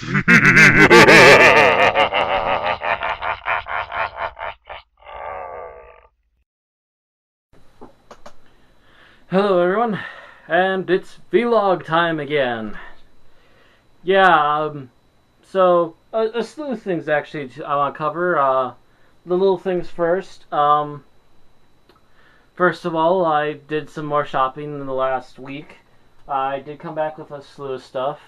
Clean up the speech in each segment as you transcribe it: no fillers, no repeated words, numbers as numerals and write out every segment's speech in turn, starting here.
Hello everyone, and it's vlog time again. Yeah, so a slew of things actually I want to cover. The little things first. First of all, I did some more shopping in the last week. I did come back with a slew of stuff.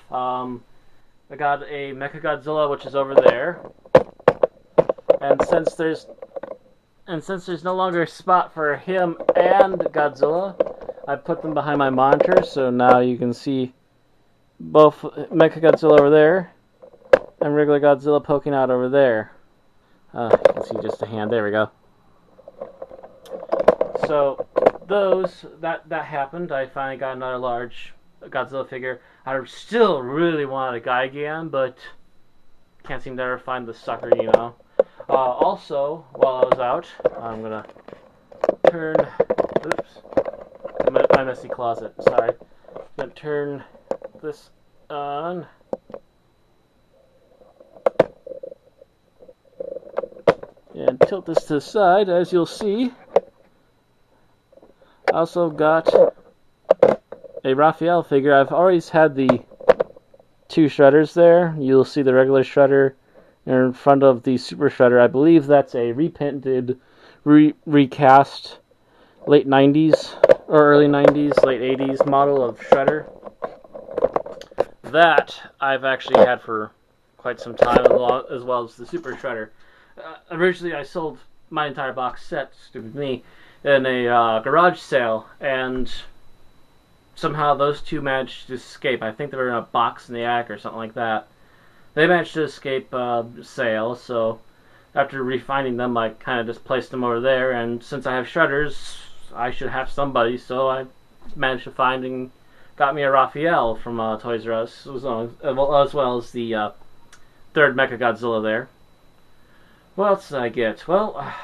I got a Mechagodzilla, which is over there, and since there's no longer a spot for him and Godzilla, I put them behind my monitor, so now you can see both Mechagodzilla over there and regular Godzilla poking out over there. You can see just a hand. There we go. So that happened. I finally got another large Godzilla figure. I still really wanted a Gigan, but can't seem to ever find the sucker, you know. Also, while I was out, I'm gonna turn. Oops. My messy closet. Sorry. I'm gonna turn this on. And tilt this to the side, as you'll see. I also got a Raphael figure. I've always had the two shredders there. You'll see the regular shredder in front of the super shredder. I believe that's a repainted, recast late 90s or early 90s, late 80s model of shredder. That I've actually had for quite some time, as well as the super shredder. Originally, I sold my entire box set, stupid me, in a garage sale, and somehow those two managed to escape. I think they were in a box in the attic or something like that. They managed to escape sale, so after refining them, I kind of just placed them over there, and since I have shredders, I should have somebody, so I managed to find and got me a Raphael from Toys R Us, as well as the third Mechagodzilla there. What else did I get? Well, I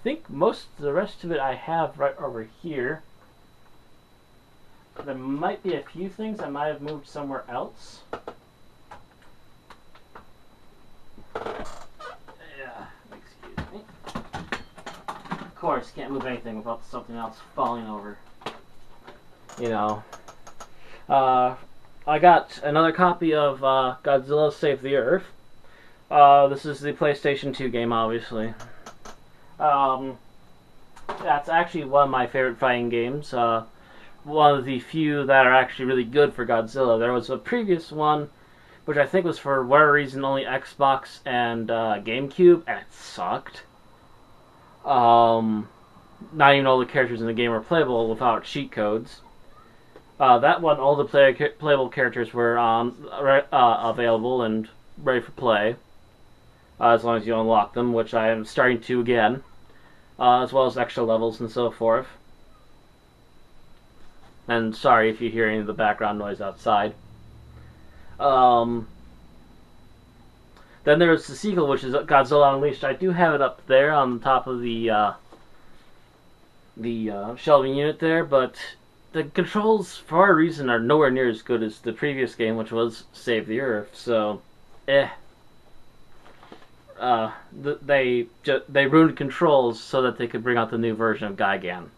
think most of the rest of it I have right over here. There might be a few things I might have moved somewhere else. Yeah, excuse me. Of course, can't move anything without something else falling over. You know. I got another copy of Godzilla Save the Earth. This is the PlayStation 2 game, obviously. That's actually one of my favorite fighting games. One of the few that are actually really good for Godzilla. There was a previous one, which I think was for whatever reason only Xbox and GameCube, and it sucked. Not even all the characters in the game were playable without cheat codes. That one, all the playable characters were available and ready for play. As long as you unlock them, which I am starting to again, as well as extra levels and so forth. And sorry if you hear any of the background noise outside. Then there's the sequel, which is Godzilla Unleashed. I do have it up there on top of the shelving unit there, but the controls, for whatever reason, are nowhere near as good as the previous game, which was Save the Earth. So, they ruined controls so that they could bring out the new version of Gigan.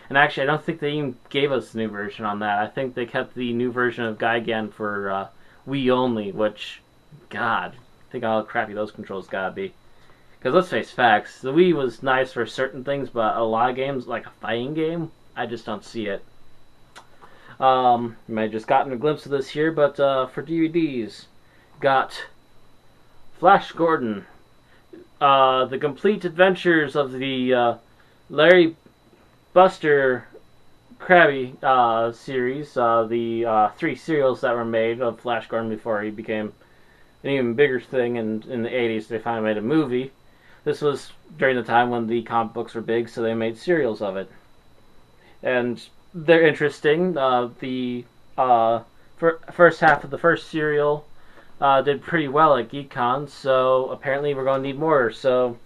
And actually, I don't think they even gave us the new version on that. I think they kept the new version of Gigan for Wii only, which, God, think how crappy those controls gotta be. Because let's face facts, the Wii was nice for certain things, but a lot of games, like a fighting game, I just don't see it. You might have just gotten a glimpse of this here, but for DVDs, got Flash Gordon, the complete adventures of the Larry Buster Krabby series, the 3 serials that were made of Flash Gordon before he became an even bigger thing, and in the 80s they finally made a movie. This was during the time when the comic books were big, so they made serials of it. And they're interesting. The first half of the first serial did pretty well at GeekCon, so apparently we're going to need more, so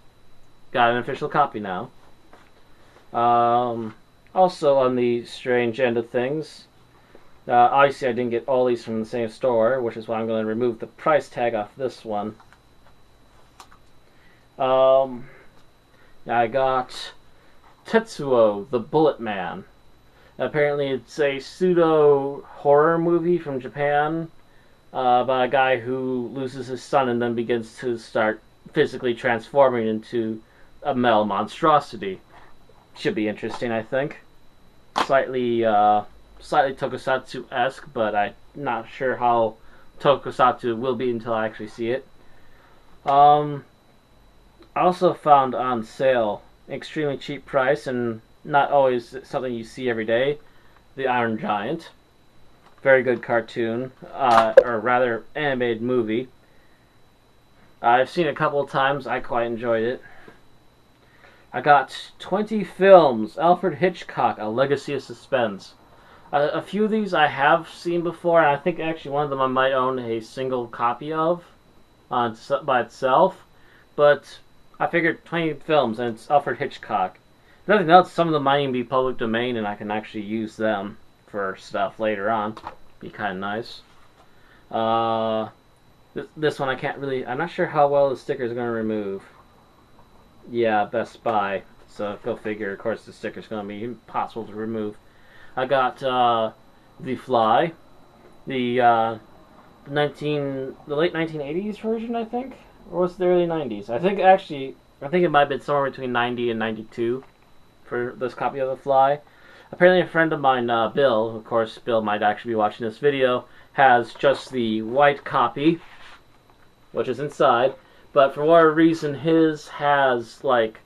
got an official copy now. Also on the strange end of things, Obviously, I didn't get all these from the same store, which is why I'm going to remove the price tag off this one. I got Tetsuo, the Bullet Man. Apparently, it's a pseudo horror movie from Japan about a guy who loses his son and then begins to start physically transforming into a metal monstrosity. Should be interesting, I think. Slightly Tokusatsu-esque, but I'm not sure how Tokusatsu will be until I actually see it. I also found on sale, extremely cheap price, and not always something you see every day, The Iron Giant. Very good cartoon, or rather animated movie. I've seen it a couple of times, I quite enjoyed it. I got 20 films, Alfred Hitchcock, A Legacy of Suspense. A few of these I have seen before, and I think actually one of them I might own a single copy of by itself. But I figured 20 films, and it's Alfred Hitchcock. If nothing else, some of them might even be public domain, and I can actually use them for stuff later on. Be kind of nice. This one I can't really... I'm not sure how well the sticker is going to remove. Yeah, Best Buy. So go figure, of course the sticker's going to be impossible to remove. I got The Fly, the late 1980s version, I think, or was it the early 90s? I think it might have been somewhere between 90 and 92 for this copy of The Fly. Apparently, a friend of mine, Bill, of course, Bill might actually be watching this video, has just the white copy, which is inside. But for whatever reason, his has like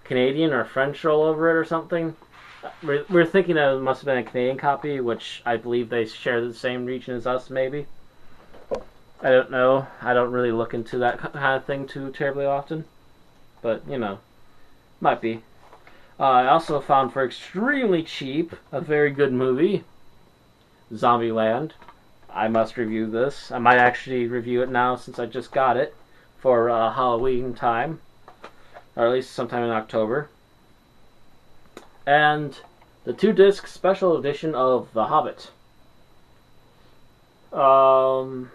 Canadian or French all over it or something. We're thinking that it must have been a Canadian copy, which I believe they share the same region as us, maybe. I don't know. I don't really look into that kind of thing too terribly often. But, you know, might be. I also found for extremely cheap a very good movie, Zombieland. I must review this. I might actually review it now since I just got it for Halloween time, or at least sometime in October. And the 2-disc special edition of The Hobbit. Oh,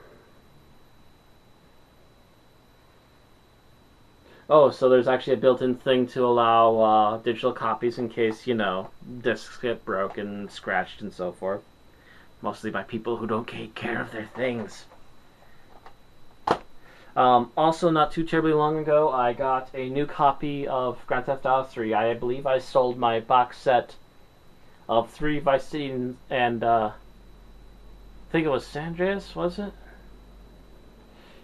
so there's actually a built-in thing to allow digital copies in case, you know, discs get broken, scratched, and so forth. Mostly by people who don't take care of their things. Also, not too terribly long ago, I got a new copy of Grand Theft Auto 3. I believe I sold my box set of 3 Vice City and I think it was San Andreas, was it?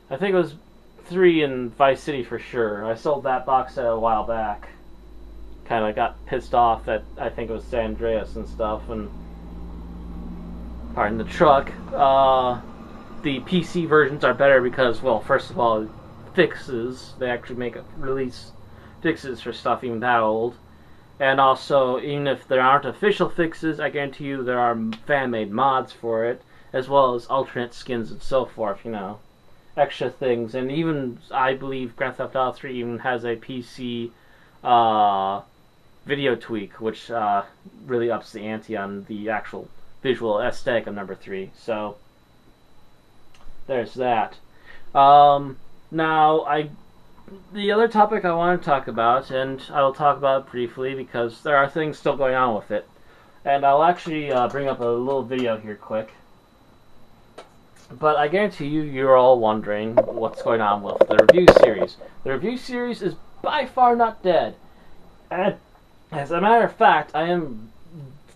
I think it was 3 in Vice City for sure. I sold that box set a while back. Kind of got pissed off that I think it was San Andreas and stuff, and pardon the truck. The PC versions are better because, well, first of all, fixes. They actually release fixes for stuff even that old. And also, even if there aren't official fixes, I guarantee you there are fan-made mods for it, as well as alternate skins and so forth, you know. Extra things. And even, I believe, Grand Theft Auto 3 even has a PC video tweak, which really ups the ante on the actual visual aesthetic of number 3. So there's that. Now, the other topic I want to talk about, and I will talk about it briefly because there are things still going on with it. And I'll actually bring up a little video here quick. But I guarantee you, you're all wondering what's going on with the review series. The review series is by far not dead. And as a matter of fact, I am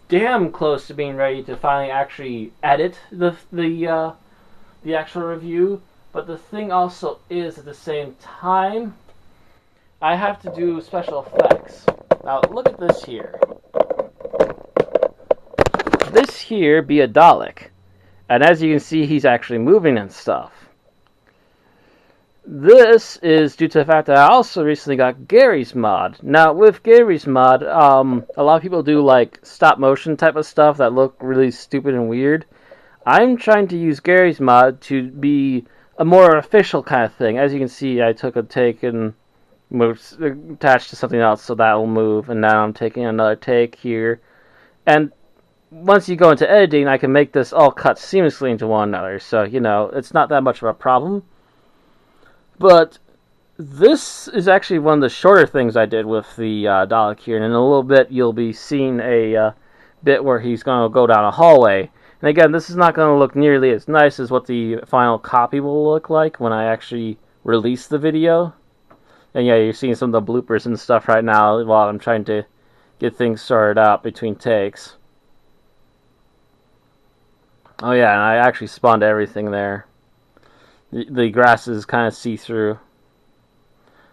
damn close to being ready to finally actually edit the actual review. But the thing also is, at the same time, I have to do special effects. Now, look at this here. This here be a Dalek. And as you can see, he's actually moving and stuff. This is due to the fact that I also recently got Gary's mod. Now, with Gary's mod, a lot of people do like stop motion type of stuff that look really stupid and weird. I'm trying to use Gary's mod to be a more official kind of thing. As you can see, I took a take and attached to something else, so that will move. And now I'm taking another take here. And once you go into editing, I can make this all cut seamlessly into one another. So, it's not that much of a problem. But this is actually one of the shorter things I did with the Dalek here. And in a little bit, you'll be seeing a bit where he's going to go down a hallway. And again, this is not going to look nearly as nice as what the final copy will look like when I actually release the video. And yeah, you're seeing some of the bloopers and stuff right now while I'm trying to get things sorted out between takes. Oh yeah, and I actually spawned everything there. The grass is kind of see-through.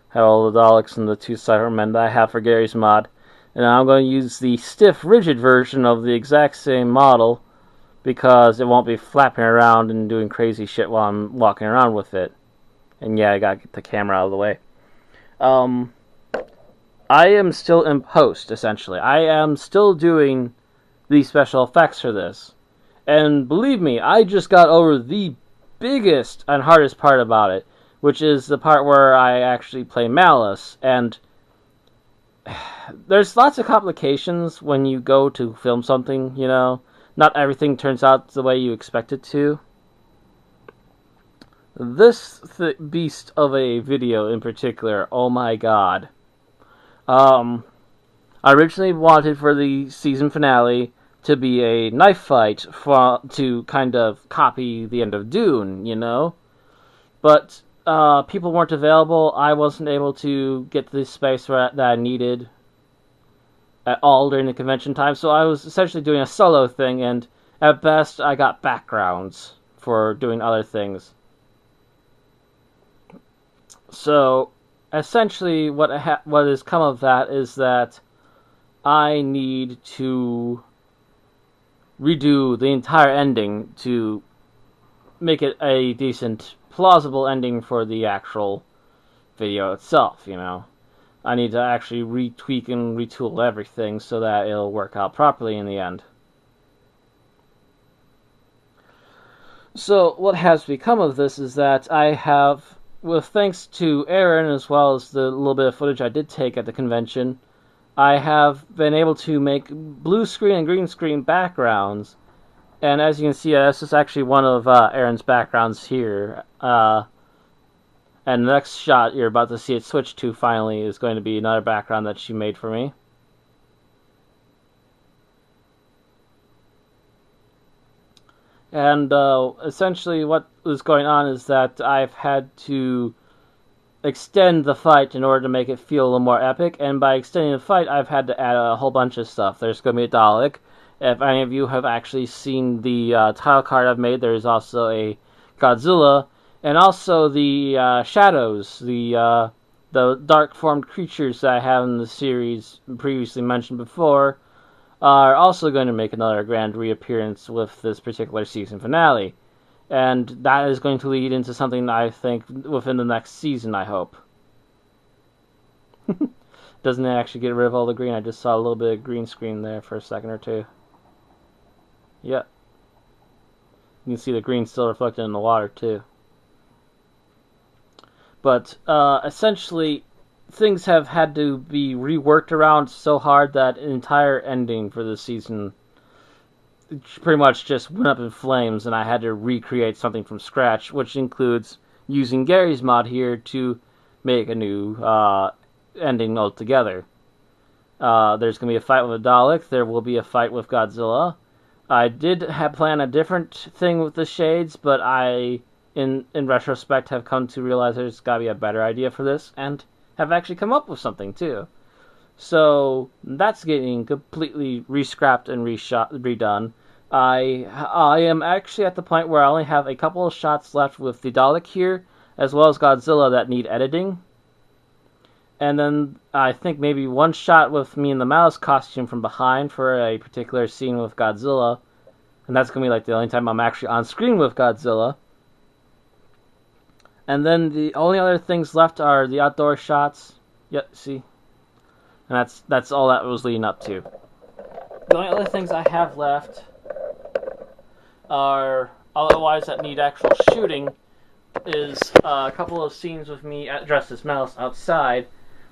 Have all the Daleks and the two Cybermen that I have for Gary's mod. And I'm going to use the stiff, rigid version of the exact same model because it won't be flapping around and doing crazy shit while I'm walking around with it. And yeah, I gotta get the camera out of the way. I am still in post, essentially. I am still doing the special effects for this. And believe me, I just got over the biggest and hardest part about it, which is the part where I actually play Malice. And there's lots of complications when you go to film something, Not everything turns out the way you expect it to. This beast of a video in particular, oh my god. I originally wanted for the season finale to be a knife fight to kind of copy the end of Dune, But people weren't available. I wasn't able to get the space that I needed at all during the convention time, so I was essentially doing a solo thing, and at best I got backgrounds for doing other things. So, essentially, what has come of that is that I need to redo the entire ending to make it a decent, plausible ending for the actual video itself, I need to actually retweak and retool everything so that it'll work out properly in the end. So, what has become of this is that I have, with thanks to Aaron, as well as the little bit of footage I did take at the convention, I have been able to make blue screen and green screen backgrounds. And as you can see, this is actually one of Aaron's backgrounds here. And the next shot you're about to see it switch to finally is going to be another background that she made for me. And essentially what is going on is that I've had to extend the fight in order to make it feel a little more epic. And by extending the fight, I've had to add a whole bunch of stuff. There's going to be a Dalek. If any of you have actually seen the title card I've made, there's also a Godzilla. And also the shadows, the dark-formed creatures that I have in the series previously mentioned before, are also going to make another grand reappearance with this particular season finale. And that is going to lead into something I think within the next season, I hope. Doesn't it actually get rid of all the green? I just saw a little bit of green screen there for a second or two. Yep. You can see the green still reflected in the water, too. But essentially, things have had to be reworked around so hard that an entire ending for this season pretty much just went up in flames, and I had to recreate something from scratch, which includes using Gary's mod here to make a new ending altogether. There's going to be a fight with a Dalek. There will be a fight with Godzilla. I did plan a different thing with the shades, but I, in retrospect, have come to realize there's got to be a better idea for this, and have actually come up with something, too. So, that's getting completely re-scrapped and redone. I am actually at the point where I only have a couple of shots left with the Dalek here, as well as Godzilla that need editing. And then I think maybe one shot with me in the Malice costume from behind for a particular scene with Godzilla. And that's going to be like the only time I'm actually on screen with Godzilla. And then the only other things left are the outdoor shots. Yep, see? And that's all that was leading up to. The only other things I have left are otherwise that need actual shooting is a couple of scenes with me dressed as Malice outside,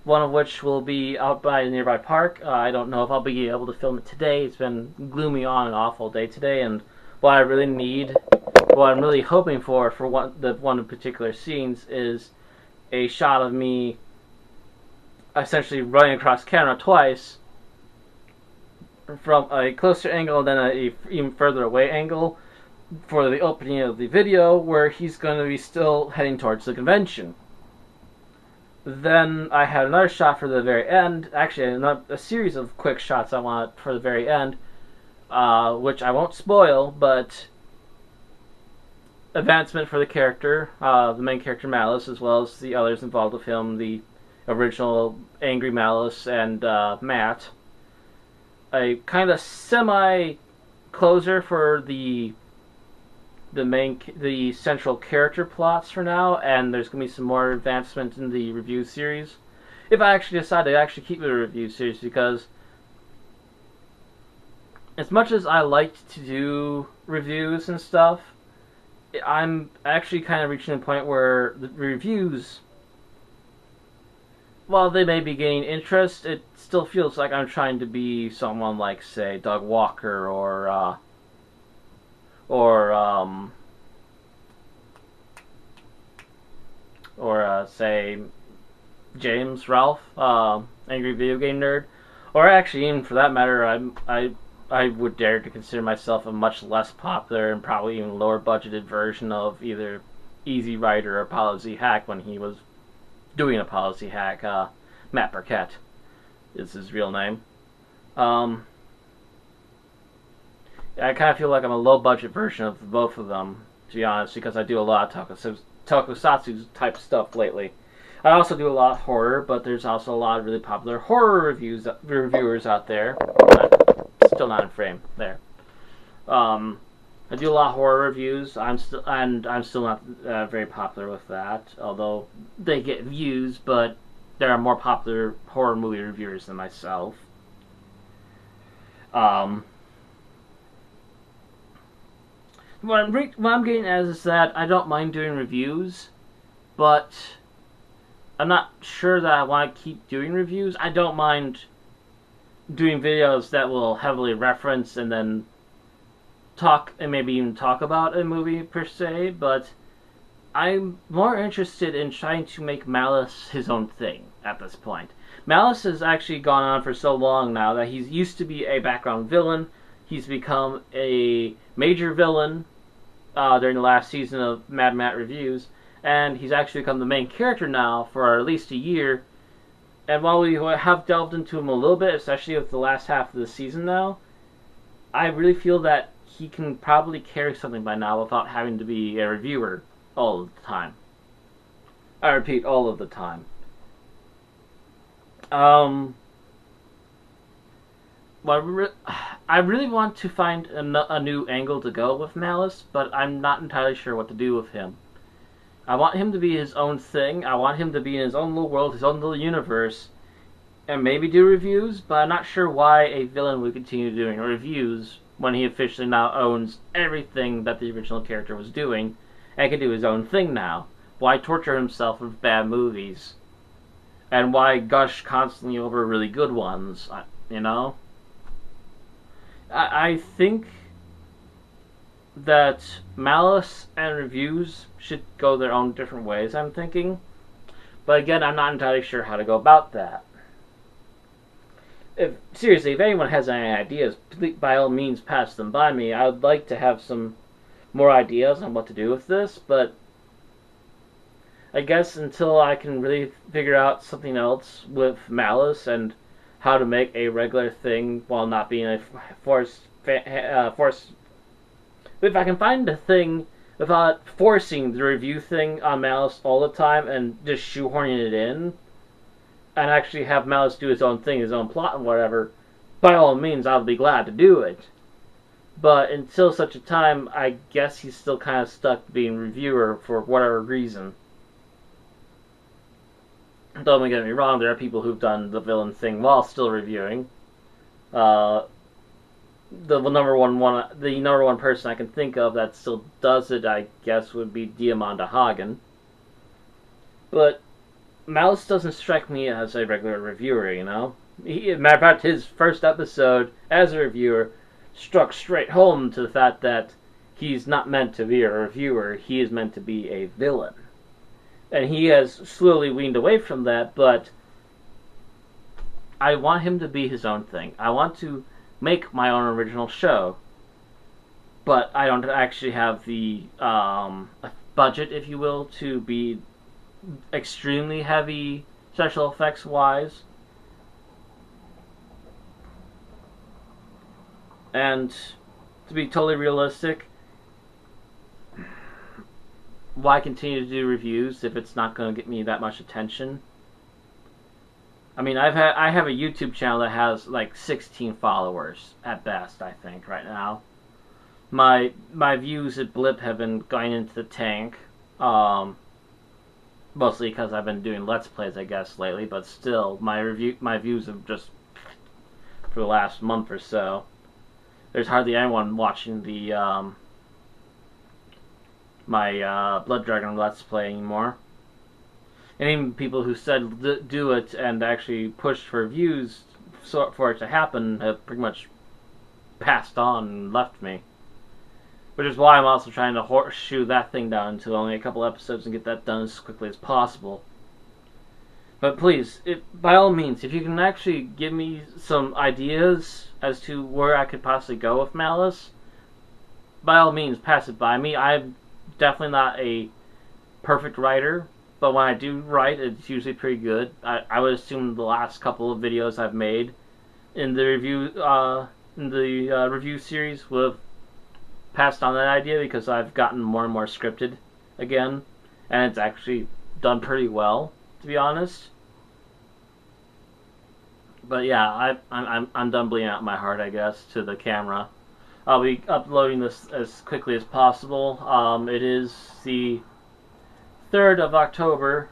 one of which will be out by a nearby park. I don't know if I'll be able to film it today. It's been gloomy on and off all day today, and what I really need, what I'm really hoping for one of particular scenes is a shot of me essentially running across camera twice from a closer angle and then a even further away angle for the opening of the video where he's going to be still heading towards the convention. Then I had another shot for the very end, actually a series of quick shots I want for the very end, which I won't spoil, but advancement for the character, the main character Malice, as well as the others involved with him, the original Angry Malice and Matt. A kind of semi-closer for the central character plots for now, and there's going to be some more advancement in the review series. If I actually decide to actually keep it a review series, because as much as I liked to do reviews and stuff, I'm actually kind of reaching a point where the reviews, while they may be gaining interest, it still feels like I'm trying to be someone like, say, Doug Walker or say James Ralph, Angry Video Game Nerd, or actually even for that matter, I would dare to consider myself a much less popular and probably even lower budgeted version of either Easy Rider or Policy Hack when he was doing a Policy Hack. Matt Burkett is his real name. I kind of feel like I'm a low budget version of both of them, to be honest, because I do a lot of tokusatsu type stuff lately. I also do a lot of horror, but there's also a lot of really popular horror reviewers out there. Still not in frame there. I do a lot of horror reviews. I'm still not very popular with that, although they get views. But there are more popular horror movie reviewers than myself. What I'm getting at is that I don't mind doing reviews, but I'm not sure that I want to keep doing reviews. I don't mind doing videos that will heavily reference and then talk and maybe even talk about a movie per se, but I'm more interested in trying to make Malice his own thing at this point. Malice has actually gone on for so long now that he's used to be a background villain. He's become a major villain during the last season of Mad Matt Reviews, and he's actually become the main character now for at least a year. And while we have delved into him a little bit, especially with the last half of the season now, I really feel that he can probably carry something by now without having to be a reviewer all of the time. I repeat, all of the time. Well, I really want to find a new angle to go with Malice, but I'm not entirely sure what to do with him. I want him to be his own thing. I want him to be in his own little world, his own little universe, and maybe do reviews, but I'm not sure why a villain would continue doing reviews when he officially now owns everything that the original character was doing and can do his own thing now. Why torture himself with bad movies? And why gush constantly over really good ones? You know? I think that Malice and reviews should go their own different ways, I'm thinking. But again, I'm not entirely sure how to go about that. Seriously, if anyone has any ideas, please, by all means pass them by me. I would like to have some more ideas on what to do with this, but I guess until I can really figure out something else with Malice and how to make a regular thing while not being a forced. If I can find a thing without forcing the review thing on Malice all the time and just shoehorning it in, and actually have Malice do his own thing, his own plot and whatever, by all means I'll be glad to do it. But until such a time, I guess he's still kind of stuck being reviewer for whatever reason. Don't get me wrong, there are people who've done the villain thing while still reviewing. The number one person I can think of that still does it, I guess, would be Diamanda Hagen. But Malice doesn't strike me as a regular reviewer, you know? Matter of fact, his first episode as a reviewer struck straight home to the fact that he's not meant to be a reviewer, he is meant to be a villain. And he has slowly weaned away from that, but I want him to be his own thing. I want to make my own original show, but I don't actually have the budget, if you will, to be extremely heavy special effects wise. And to be totally realistic, why continue to do reviews if it's not going to get me that much attention? I mean, I have a YouTube channel that has like 16 followers at best, I think, right now. My views at Blip have been going into the tank, mostly because I've been doing Let's Plays, I guess, lately. But still, my views have just for the last month or so. There's hardly anyone watching the my Blood Dragon Let's Play anymore. And even people who said do it and actually pushed for views for it to happen have pretty much passed on and left me. Which is why I'm also trying to horseshoe that thing down to only a couple episodes and get that done as quickly as possible. But please, by all means, if you can actually give me some ideas as to where I could possibly go with Malice, by all means, pass it by me. I'm definitely not a perfect writer, but when I do write, it's usually pretty good. I would assume the last couple of videos I've made in the review series would have passed on that idea, because I've gotten more and more scripted again, and it's actually done pretty well, to be honest. But yeah, I'm done bleeding out my heart, I guess, to the camera. I'll be uploading this as quickly as possible. It is the 3rd of October,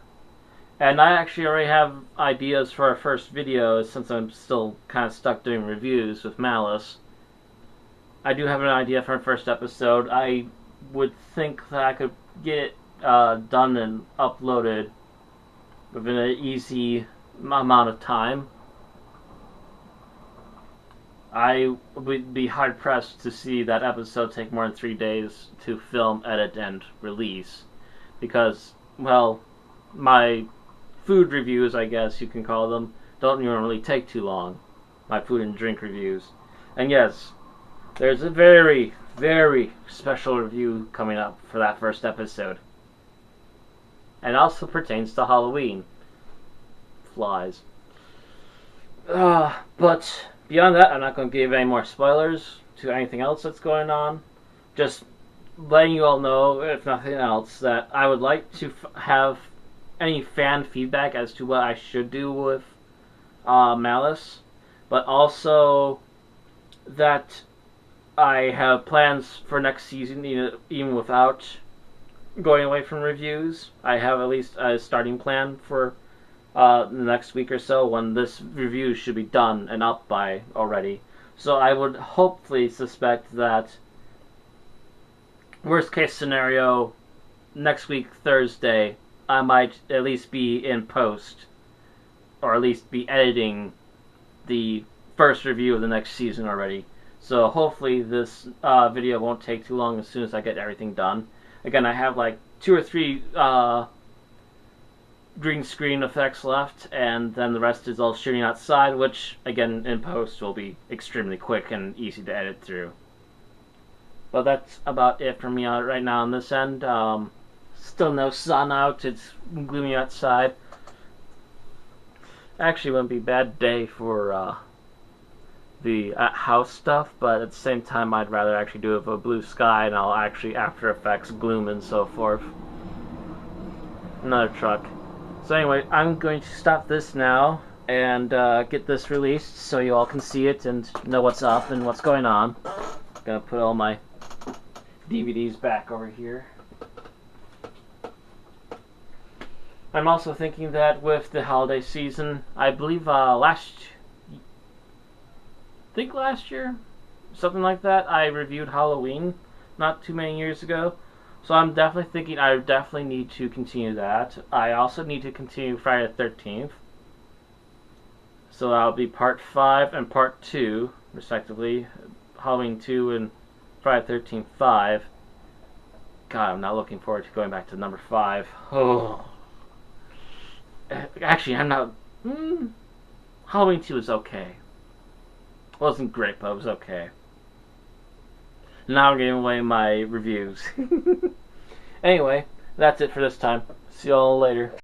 and I actually already have ideas for our first video, since I'm still kind of stuck doing reviews with Malice. I do have an idea for our first episode. I would think that I could get it done and uploaded within an easy amount of time. I would be hard-pressed to see that episode take more than 3 days to film, edit, and release. Because, well, my food reviews, I guess you can call them, don't normally take too long. My food and drink reviews. And yes, there's a very, very special review coming up for that first episode. And it also pertains to Halloween. Flies. But beyond that, I'm not going to give any more spoilers to anything else that's going on. Just letting you all know, if nothing else, that I would like to have any fan feedback as to what I should do with Malice. But also that I have plans for next season, even without going away from reviews. I have at least a starting plan for the next week or so, when this review should be done and up by already. So I would hopefully suspect that, worst case scenario, next week, Thursday, I might at least be in post, or at least be editing the first review of the next season already. So hopefully this video won't take too long as soon as I get everything done. Again, I have like 2 or 3 green screen effects left, and then the rest is all shooting outside, which, again, in post will be extremely quick and easy to edit through. But that's about it for me right now on this end. Still no sun out, it's gloomy outside. Actually, wouldn't be a bad day for the house stuff, but at the same time I'd rather actually do it with a blue sky, and I'll actually After Effects gloom and so forth. Another truck. So anyway, I'm going to stop this now and get this released so you all can see it and know what's up and what's going on. I'm gonna put all my DVDs back over here. I'm also thinking that with the holiday season, I believe last year, something like that, I reviewed Halloween not too many years ago. So I'm definitely thinking I definitely need to continue that. I also need to continue Friday the 13th. So that'll be part 5 and part 2, respectively. Halloween 2 and Friday the 13th 5. God, I'm not looking forward to going back to number 5. Oh. Actually, I'm not... Halloween 2 was okay. It wasn't great, but it was okay. Now I'm giving away my reviews. Anyway, that's it for this time. See y'all later.